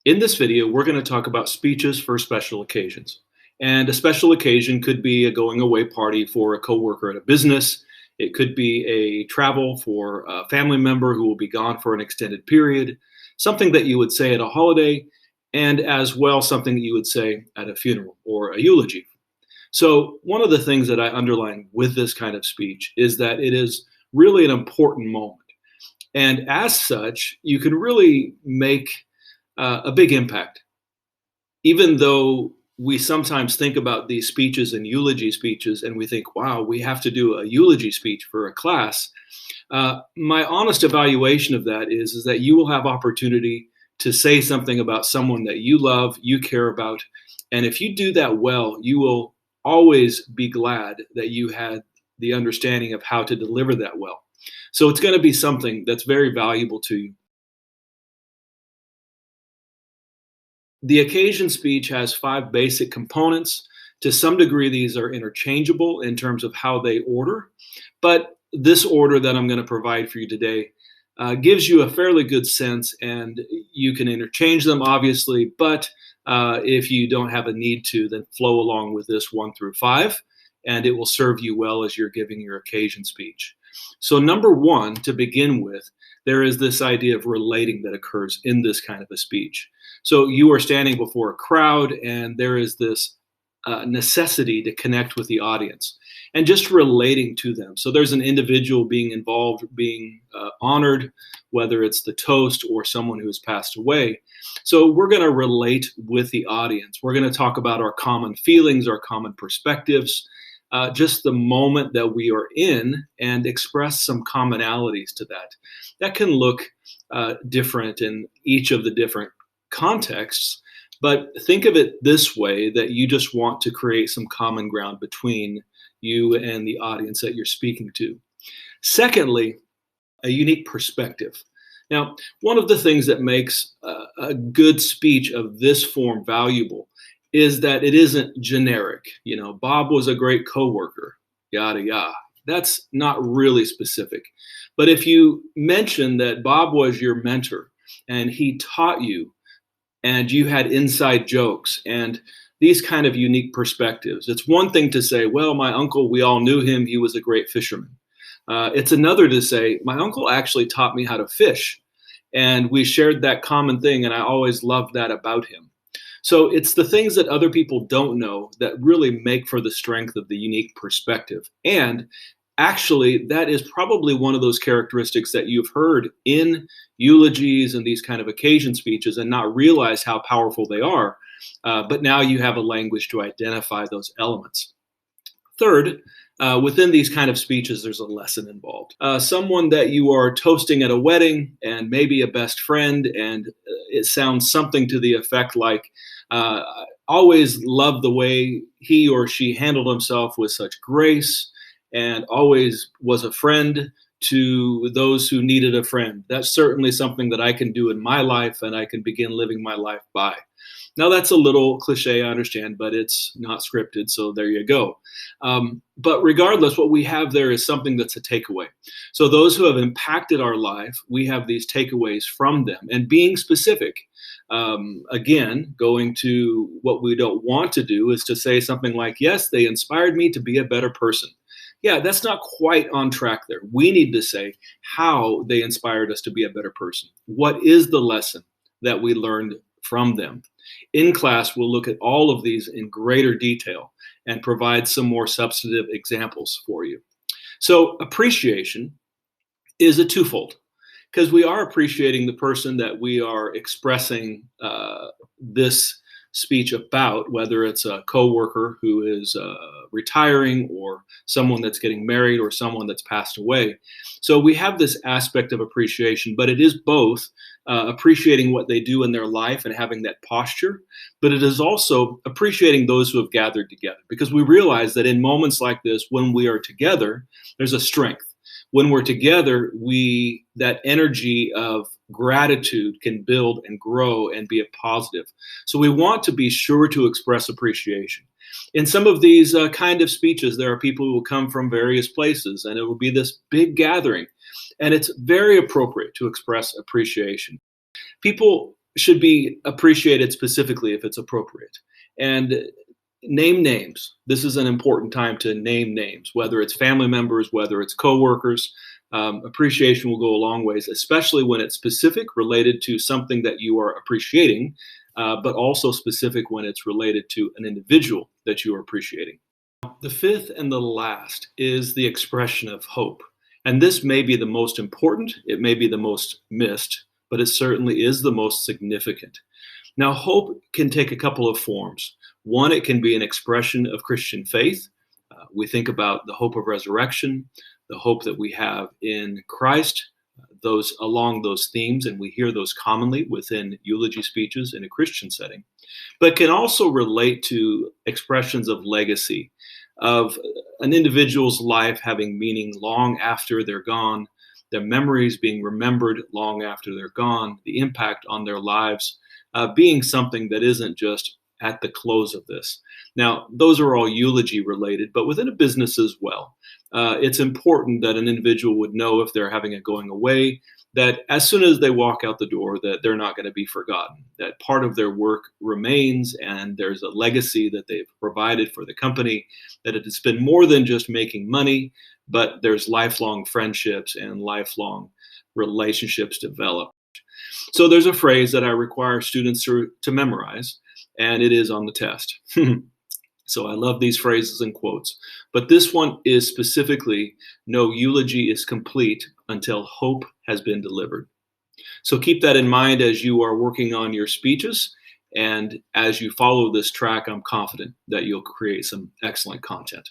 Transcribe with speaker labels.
Speaker 1: In this video, we're going to talk about speeches for special occasions. And a special occasion could be a going away party for a coworker at a business. It could be a travel for a family member who will be gone for an extended period, something that you would say at a holiday, and as well something that you would say at a funeral or a eulogy. So, one of the things that I underline with this kind of speech is that it is really an important moment. And as such, you can really make a big impact. Even though we sometimes think about these speeches and eulogy speeches, and we think, wow, we have to do a eulogy speech for a class. My honest evaluation of that is that you will have opportunity to say something about someone that you love, you care about. And if you do that well, you will always be glad that you had the understanding of how to deliver that well. So it's going to be something that's very valuable to you. The occasion speech has five basic components. To some degree, these are interchangeable in terms of how they order, but this order that I'm going to provide for you today gives you a fairly good sense, and you can interchange them, obviously, but if you don't have a need to, then flow along with this 1 through 5, and it will serve you well as you're giving your occasion speech. So number one, to begin with, there is this idea of relating that occurs in this kind of a speech. So you are standing before a crowd, and there is this necessity to connect with the audience and just relating to them. So there's an individual being involved, being honored, whether it's the toast or someone who has passed away. So we're going to relate with the audience. We're going to talk about our common feelings, our common perspectives, just the moment that we are in, and express some commonalities to that. That can look different in each of the different contexts, but think of it this way, that you just want to create some common ground between you and the audience that you're speaking to. Secondly, a unique perspective. Now, one of the things that makes a good speech of this form valuable is that it isn't generic. You know, Bob was a great coworker, yada, yada. That's not really specific. But if you mention that Bob was your mentor and he taught you, and you had inside jokes and these kind of unique perspectives, it's one thing to say, well, my uncle, we all knew him, he was a great fisherman. It's another to say, my uncle actually taught me how to fish, and we shared that common thing, and I always loved that about him. So it's the things that other people don't know that really make for the strength of the unique perspective. And actually, that is probably one of those characteristics that you've heard in eulogies and these kind of occasion speeches and not realize how powerful they are. But now you have a language to identify those elements. Third, within these kind of speeches, there's a lesson involved. Someone that you are toasting at a wedding, and maybe a best friend, and it sounds something to the effect like, always loved the way he or she handled himself with such grace, and always was a friend to those who needed a friend. That's certainly something that I can do in my life, and I can begin living my life by. Now, that's a little cliche, I understand, but it's not scripted, so there you go. But regardless, what we have there is something that's a takeaway. So those who have impacted our life, we have these takeaways from them. And being specific, again, going to what we don't want to do is to say something like, yes, they inspired me to be a better person. Yeah, that's not quite on track there. We need to say how they inspired us to be a better person. What is the lesson that we learned from them? In class, we'll look at all of these in greater detail and provide some more substantive examples for you. So appreciation is a twofold, because we are appreciating the person that we are expressing this speech about, whether it's a coworker who is retiring, or someone that's getting married, or someone that's passed away. So we have this aspect of appreciation, but it is both appreciating what they do in their life and having that posture, but it is also appreciating those who have gathered together, because we realize that in moments like this, when we are together, there's a strength. When we're together, that energy of gratitude can build and grow and be a positive. So we want to be sure to express appreciation. In some of these kind of speeches, there are people who will come from various places, and it will be this big gathering. And it's very appropriate to express appreciation. People should be appreciated specifically if it's appropriate. And name names. This is an important time to name names, whether it's family members, whether it's coworkers. Appreciation will go a long ways, especially when it's specific, related to something that you are appreciating, but also specific when it's related to an individual that you are appreciating. The fifth and the last is the expression of hope. And this may be the most important, it may be the most missed, but it certainly is the most significant. Now, hope can take a couple of forms. One, it can be an expression of Christian faith. We think about the hope of resurrection, the hope that we have in Christ, those along those themes, and we hear those commonly within eulogy speeches in a Christian setting, but can also relate to expressions of legacy, of an individual's life having meaning long after they're gone, their memories being remembered long after they're gone, the impact on their lives being something that isn't just at the close of this. Now, those are all eulogy related, but within a business as well. It's important that an individual would know if they're having a going away, that as soon as they walk out the door, that they're not going to be forgotten, that part of their work remains and there's a legacy that they've provided for the company, that it's been more than just making money, but there's lifelong friendships and lifelong relationships developed. So there's a phrase that I require students to memorize, and it is on the test. So I love these phrases and quotes, but this one is specifically, no eulogy is complete until hope has been delivered. So keep that in mind as you are working on your speeches, and as you follow this track, I'm confident that you'll create some excellent content.